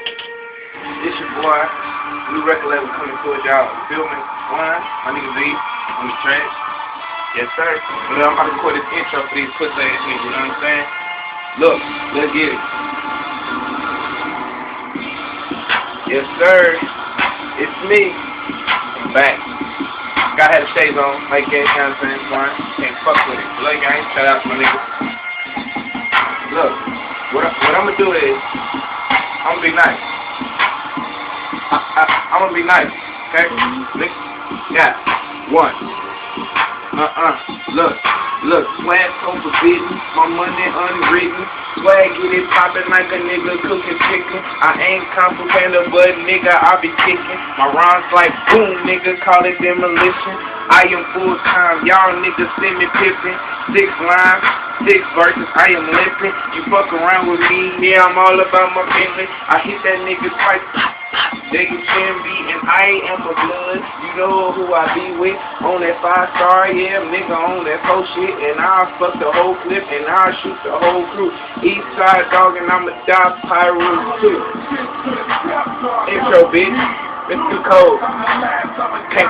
It's your boy, New Record Label coming towards y'all. Feel me? One, my nigga Z on the track. Yes, sir. But I'm about to record this intro for these pussy ass niggas, you know what I'm saying? Look, let's get it. Yes, sir. It's me. I'm back. Gotta have the shades on, like that, you know what I'm saying? Fine. Can't fuck with it. Look, gang, shout out to my niggas. Look, what I'm gonna do is, I'm gonna be nice. I'm gonna be nice, okay? Yeah, one. Look, swag so forbidden, my money unwritten. Swag get it poppin' like a nigga cooking chicken. I ain't complicated, but nigga, I be kicking. My rhymes like boom, nigga, call it demolition. I am full time, y'all niggas send me pippin'. 6 lines, 6 verses, I am limping. You fuck around with me, yeah, I'm all about my business. I hit that nigga twice. They can be, and I am a blood. You know who I be with on that 5-star, yeah, nigga on that 4 shit. And I'll fuck the whole clip, and I'll shoot the whole crew. East side dog, and I'ma die pyro too. Intro, bitch. It's too cold. Can't